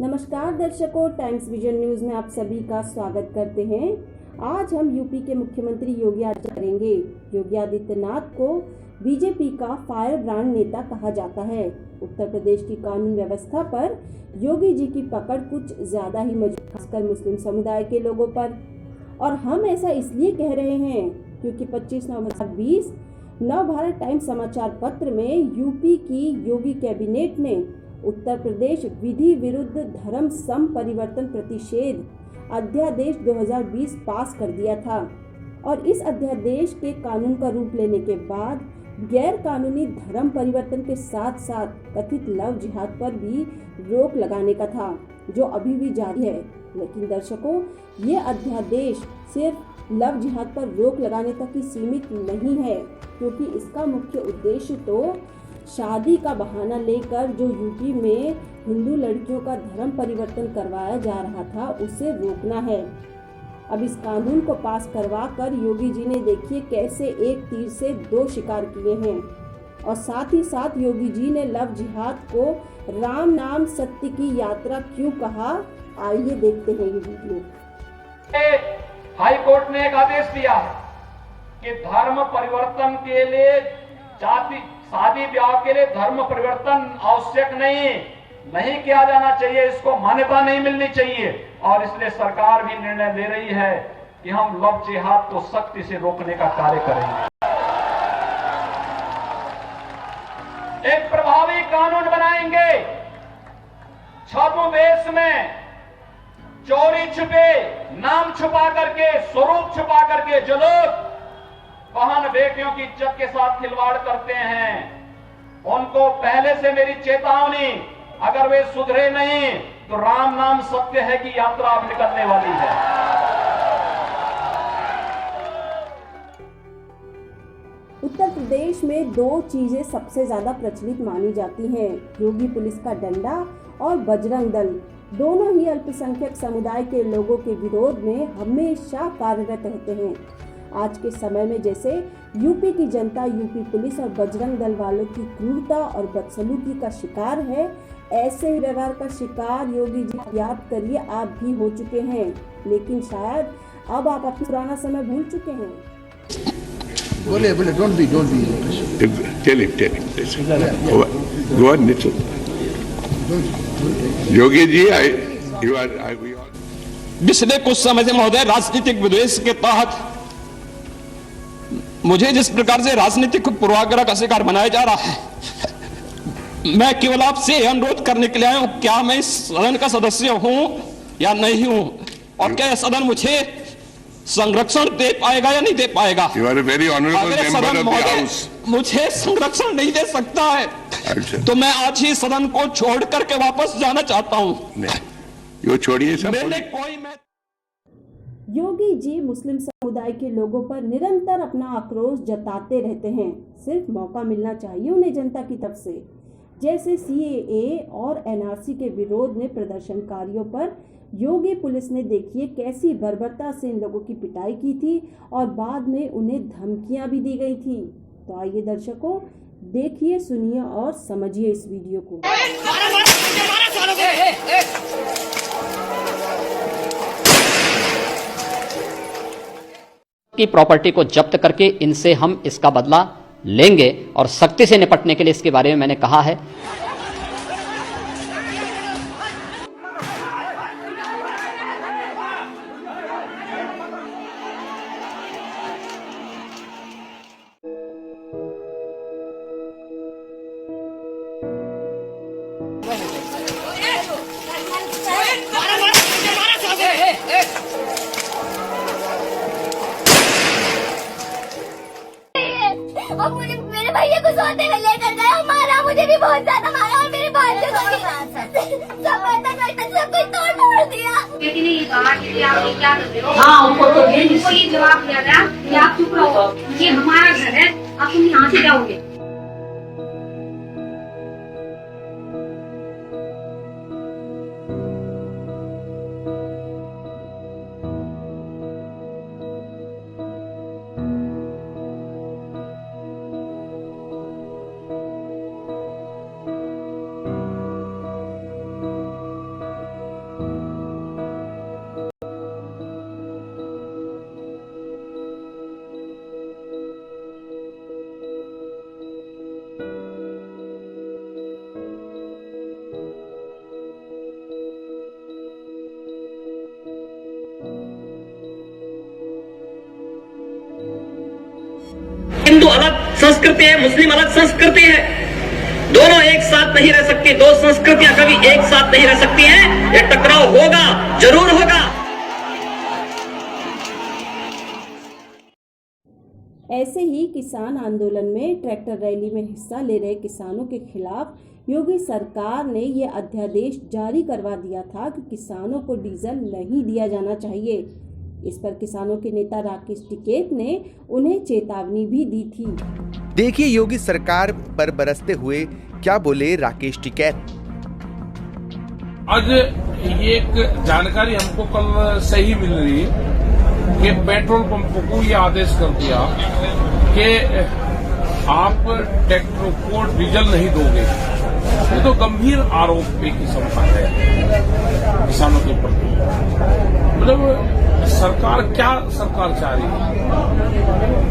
नमस्कार दर्शकों, times vision news में आप सभी का स्वागत करते हैं। आज हम यूपी के मुख्यमंत्री योगी आदित्यनाथ करेंगे। योगी आदित्यनाथ को बीजेपी का फायर ब्रांड नेता कहा जाता है। उत्तर प्रदेश की कानून व्यवस्था पर योगी जी की पकड़ कुछ ज्यादा ही मजबूत, खासकर मुस्लिम समुदाय के लोगों पर। और हम ऐसा इसलिए कह रहे हैं क्योंकि 25 नवंबर 2020 नवभारत टाइम्स समाचार पत्र में यूपी की योगी कैबिनेट ने उत्तर प्रदेश विधि विरुद्ध धर्म सम परिवर्तन प्रतिषेध अध्यादेश 2020 पास कर दिया था। और इस अध्यादेश के कानून का रूप लेने के बाद गैर कानूनी धर्म परिवर्तन के साथ साथ कथित लव जिहाद पर भी रोक लगाने का था, जो अभी भी जारी है। लेकिन दर्शकों, ये अध्यादेश सिर्फ लव जिहाद पर रोक लगाने तक ही सीमित नहीं है, क्योंकि इसका मुख्य उद्देश्य तो शादी का बहाना लेकर जो यूपी में हिंदू लड़कियों का धर्म परिवर्तन करवाया जा रहा था, उसे रोकना है। अब इस कानून को पास करवा कर योगी जी ने देखिए कैसे एक तीर से दो शिकार किए हैं। और साथ ही साथ योगी जी ने लव जिहाद को राम नाम सत्य की यात्रा क्यों कहा, आइए देखते हैं ये वीडियो। हाई कोर्ट ने एक आदेश दिया कि धर्म परिवर्तन के लिए शादी ब्याह के लिए धर्म परिवर्तन आवश्यक नहीं किया जाना चाहिए, इसको मान्यता नहीं मिलनी चाहिए। और इसलिए सरकार भी निर्णय ले रही है कि हम लव जिहाद को सख्ती से रोकने का कार्य करेंगे। एक प्रभावी कानून बनाएंगे। छद्मवेश में चोरी छुपे, नाम छुपा करके, स्वरूप छुपा करके जो लोग बहन बेटियों की इज्जत के साथ खिलवाड़ करते हैं, उनको पहले से मेरी चेतावनी, अगर वे सुधरे नहीं तो राम नाम सत्य है की यात्रा अब निकलने वाली है। उत्तर प्रदेश में दो चीजें सबसे ज्यादा प्रचलित मानी जाती हैं, योगी पुलिस का डंडा और बजरंग दल। दोनों ही अल्पसंख्यक समुदाय के लोगों के विरोध में हमेशा कार्यरत रहते हैं। आज के समय में जैसे यूपी की जनता यूपी पुलिस और बजरंग दल वालों की क्रूरता और बदसलूकी का शिकार है, ऐसे ही व्यवहार का शिकार योगी जी याद करिए आप भी हो चुके हैं। लेकिन शायद अब आप अपना पुराना समय भूल चुके हैं। बोले don't be tell him go on Nitin. Yogi ji पिछले कुछ समय से महोदय राजनीतिक विद्वेष के तहत मुझे जिस प्रकार से राजनीतिक पूर्वाग्रह का शिकार बनाया जा रहा है, मैं केवल आपसे अनुरोध करने के लिए आया हूं, क्या मैं इस सदन का सदस्य हूं या नहीं हूं, और क्या सदन मुझे संरक्षण दे पाएगा या नहीं दे पाएगा। अगर सदन मुझे संरक्षण नहीं दे सकता है तो मैं आज ही सदन को छोड़ करके वापस जाना चाहता हूं। यो छोड़िए सब। योगी जी मुस्लिम समुदाय के लोगों पर निरंतर अपना आक्रोश जताते रहते हैं। सिर्फ मौका मिलना चाहिए उन्हें जनता की तरफ से। जैसे सीएए और एनआरसी के विरोध में प्रदर्शनकारियों पर योगी पुलिस ने देखिए कैसी बर्बरता से इन लोगों की पिटाई की थी और बाद में उन्हें धमकियां भी दी गई थी। तो आइए दर्शकों, देखिए, सुनिए और समझिए इस वीडियो को। की प्रॉपर्टी को जब्त करके इनसे हम इसका बदला लेंगे और सख्ती से निपटने के लिए इसके बारे में मैंने कहा है। और मुझे मेरे भैया को सोते हुए लेकर गया, मारा मुझे भी बहुत ज्यादा मारा और मेरे भाई को सब कुछ तोड़ दिया। बेटी ने ये कहा कि आप ये क्या करते हो? हाँ, उनको तो ये जवाब दिया था कि आप चुप रहो, ये हमारा घर है, आप तुम यहाँ से जाओगे। संस्कृति है, मुस्लिम अलग संस्कृति है। दोनों एक साथ नहीं रह सकती, दो संस्कृतियां कभी एक साथ नहीं रह सकती हैं। ये टकराव होगा, जरूर होगा। ऐसे ही किसान आंदोलन में ट्रैक्टर रैली में हिस्सा ले रहे किसानों के खिलाफ योगी सरकार ने ये अध्यादेश जारी करवा दिया था कि किसानों को डीजल नहीं दिया जाना चाहिए। इस पर किसानों के नेता राकेश टिकैत ने उन्हें चेतावनी भी दी थी। देखिए योगी सरकार पर बरसते हुए क्या बोले राकेश टिकैत। आज ये एक जानकारी हमको कल से ही मिल रही है कि पेट्रोल पंपों को ये आदेश कर दिया कि आप ट्रैक्टरों को डीजल नहीं दोगे। ये तो गंभीर आरोप एक किस्म का है किसानों के प्रति। मतलब सरकार क्या सरकार चाह रही है?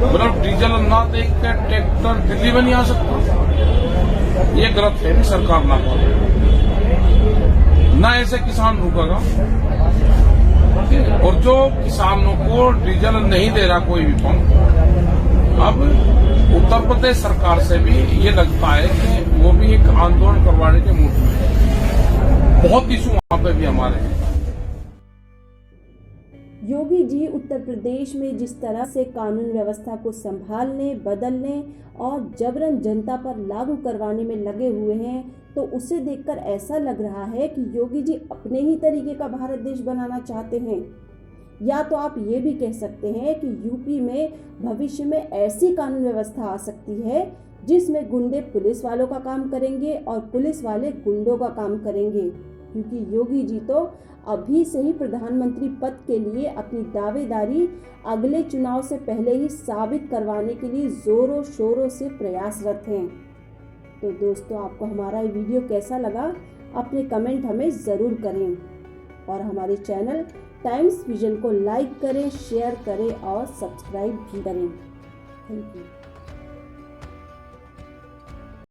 मतलब डीजल ना दे के ट्रैक्टर दिल्ली में नहीं आ सकता, ये गलत है। सरकार ना करे ना, ऐसे किसान रुकेगा। और जो किसानों को डीजल नहीं दे रहा कोई भी पंप, अब उत्तर प्रदेश सरकार से भी ये लगता है कि वो भी एक आंदोलन करवाने के मूड में है। बहुत इशू वहां पे भी हमारे हैं। योगी जी उत्तर प्रदेश में जिस तरह से कानून व्यवस्था को संभालने, बदलने और जबरन जनता पर लागू करवाने में लगे हुए हैं, तो उसे देखकर ऐसा लग रहा है कि योगी जी अपने ही तरीके का भारत देश बनाना चाहते हैं। या तो आप ये भी कह सकते हैं कि यूपी में भविष्य में ऐसी कानून व्यवस्था आ सकती है जिसमें गुंडे पुलिस वालों का काम करेंगे और पुलिस वाले गुंडों का काम करेंगे, क्योंकि योगी जी तो अभी से ही प्रधानमंत्री पद के लिए अपनी दावेदारी अगले चुनाव से पहले ही साबित करवाने के लिए जोरों शोरों से प्रयासरत हैं। तो दोस्तों, आपको हमारा ये वीडियो कैसा लगा अपने कमेंट हमें ज़रूर करें और हमारे चैनल टाइम्स विजन को लाइक करें, शेयर करें और सब्सक्राइब भी करें। Thank you.